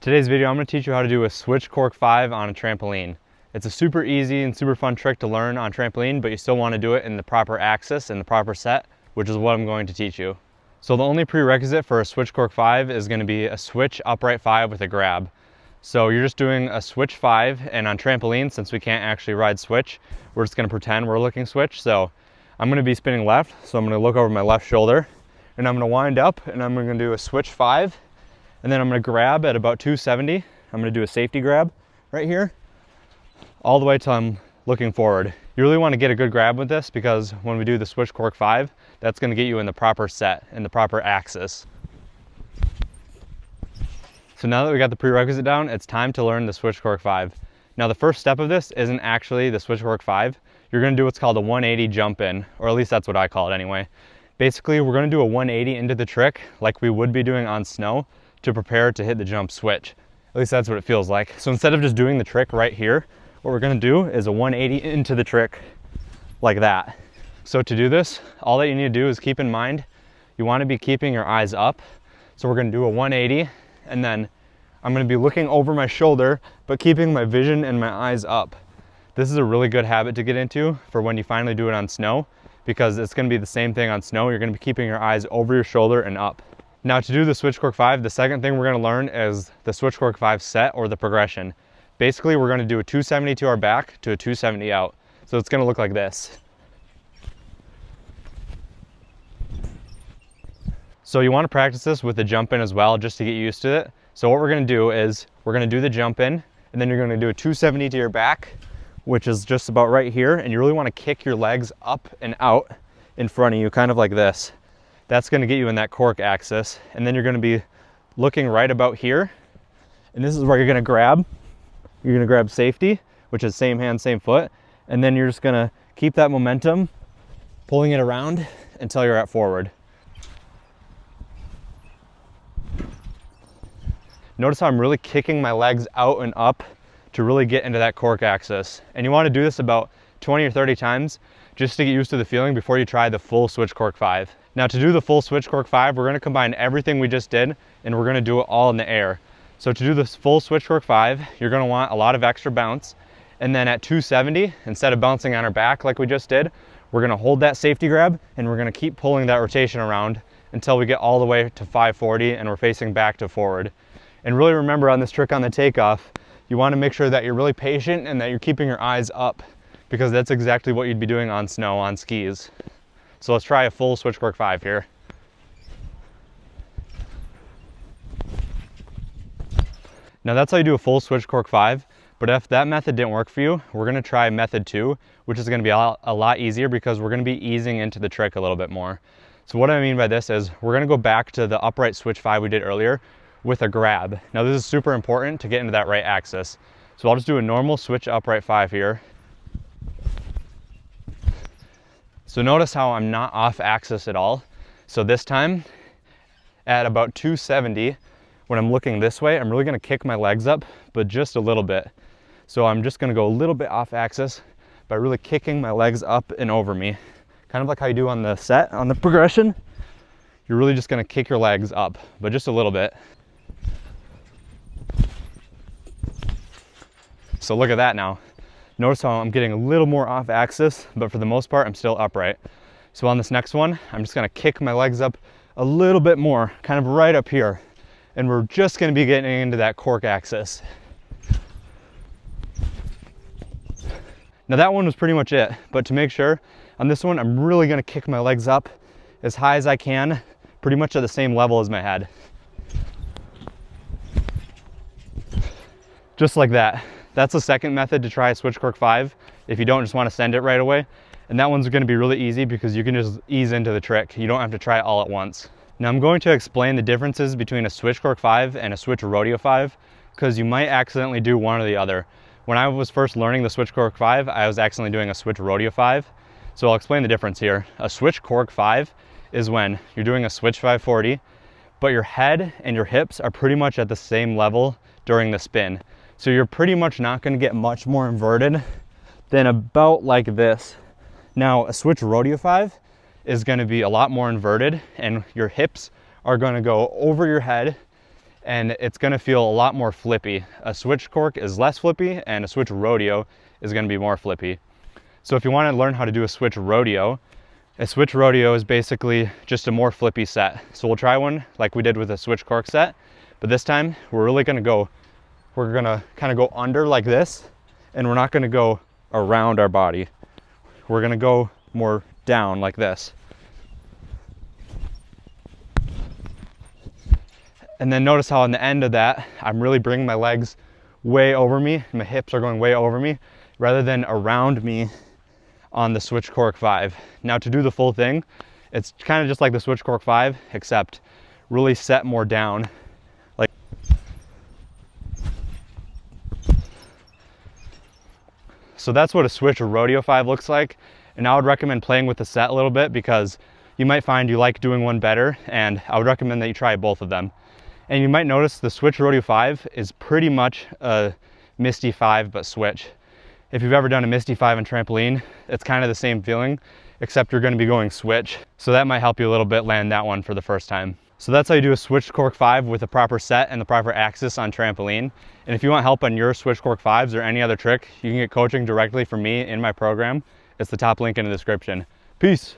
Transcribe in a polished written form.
Today's video, I'm going to teach you how to do a switch cork 5 on a trampoline. It's a super easy and super fun trick to learn on trampoline, but you still want to do it in the proper axis and the proper set, which is what I'm going to teach you. So the only prerequisite for a switch cork 5 is going to be a switch upright 5 with a grab. So you're just doing a switch 5, and on trampoline, since we can't actually ride switch, we're just going to pretend we're looking switch. So I'm going to be spinning left, so I'm going to look over my left shoulder, and I'm going to wind up, and I'm going to do a switch 5. And then I'm going to grab at about 270. I'm going to do a safety grab right here, all the way till I'm looking forward. You really want to get a good grab with this because when we do the switch cork 5, that's going to get you in the proper set, in the proper axis. So now that we got the prerequisite down, it's time to learn the switch cork 5. Now the first step of this isn't actually the switch cork 5. You're going to do what's called a 180 jump in, or at least that's what I call it anyway. Basically, we're going to do a 180 into the trick like we would be doing on snow, to prepare to hit the jump switch. At least that's what it feels like. So instead of just doing the trick right here, what we're gonna do is a 180 into the trick like that. So to do this, all that you need to do is keep in mind, you wanna be keeping your eyes up. So we're gonna do a 180, and then I'm gonna be looking over my shoulder, but keeping my vision and my eyes up. This is a really good habit to get into for when you finally do it on snow, because it's gonna be the same thing on snow. You're gonna be keeping your eyes over your shoulder and up. Now to do the switch cork 5, the second thing we're going to learn is the switch cork 5 set, or the progression. Basically, we're going to do a 270 to our back to a 270 out. So it's going to look like this. So you want to practice this with the jump in as well, just to get used to it. So what we're going to do is we're going to do the jump in, and then you're going to do a 270 to your back, which is just about right here. And you really want to kick your legs up and out in front of you, kind of like this. That's going to get you in that cork axis, and then you're going to be looking right about here, and this is where you're going to grab. You're going to grab safety, which is same hand, same foot, and then you're just going to keep that momentum, pulling it around until you're at forward. Notice how I'm really kicking my legs out and up to really get into that cork axis, and you want to do this about 20 or 30 times just to get used to the feeling before you try the full switch cork 5. Now to do the full switch cork 5, we're going to combine everything we just did, and we're going to do it all in the air. So to do this full switch cork 5, you're going to want a lot of extra bounce, and then at 270, instead of bouncing on our back like we just did, we're going to hold that safety grab, and we're going to keep pulling that rotation around until we get all the way to 540 and we're facing back to forward. And really remember on this trick on the takeoff, you want to make sure that you're really patient and that you're keeping your eyes up, because that's exactly what you'd be doing on snow, on skis. So let's try a full switch cork 5 here. Now that's how you do a full switch cork 5, but if that method didn't work for you, we're gonna try method 2, which is gonna be a lot easier because we're gonna be easing into the trick a little bit more. So what I mean by this is we're gonna go back to the upright switch 5 we did earlier with a grab. Now this is super important to get into that right axis. So I'll just do a normal switch upright 5 here. So notice how I'm not off axis at all. So this time at about 270, when I'm looking this way, I'm really gonna kick my legs up, but just a little bit. So I'm just gonna go a little bit off axis by really kicking my legs up and over me. Kind of like how you do on the set, on the progression. You're really just gonna kick your legs up, but just a little bit. So look at that now. Notice how I'm getting a little more off axis, but for the most part, I'm still upright. So on this next one, I'm just gonna kick my legs up a little bit more, kind of right up here. And we're just gonna be getting into that cork axis. Now that one was pretty much it, but to make sure, on this one, I'm really gonna kick my legs up as high as I can, pretty much at the same level as my head. Just like that. That's the second method to try a switch cork 5 if you don't just want to send it right away. And that one's going to be really easy because you can just ease into the trick. You don't have to try it all at once. Now I'm going to explain the differences between a switch cork 5 and a switch rodeo 5, because you might accidentally do one or the other. When I was first learning the switch cork 5, I was accidentally doing a switch rodeo 5. So I'll explain the difference here. A switch cork 5 is when you're doing a switch 540, but your head and your hips are pretty much at the same level during the spin. So you're pretty much not going to get much more inverted than about like this. Now a switch rodeo 5 is going to be a lot more inverted, and your hips are going to go over your head and it's gonna feel a lot more flippy. A switch cork is less flippy, and a switch rodeo is gonna be more flippy. So if you wanna learn how to do a switch rodeo is basically just a more flippy set. So we'll try one like we did with a switch cork set, but this time we're gonna kind of go under like this, and we're not gonna go around our body. We're gonna go more down like this. And then notice how on the end of that, I'm really bringing my legs way over me. My hips are going way over me rather than around me on the switch cork 5. Now to do the full thing, it's kind of just like the switch cork 5, except really set more down. Like, so that's what a switch or rodeo 5 looks like. And I would recommend playing with the set a little bit, because you might find you like doing one better, and I would recommend that you try both of them. And you might notice the switch rodeo 5 is pretty much a Misty 5 but switch. If you've ever done a Misty 5 on trampoline, it's kind of the same feeling, except you're going to be going switch. So that might help you a little bit land that one for the first time. So that's how you do a switch cork 5 with a proper set and the proper axis on trampoline. And if you want help on your switch cork 5s or any other trick, you can get coaching directly from me in my program. It's the top link in the description. Peace.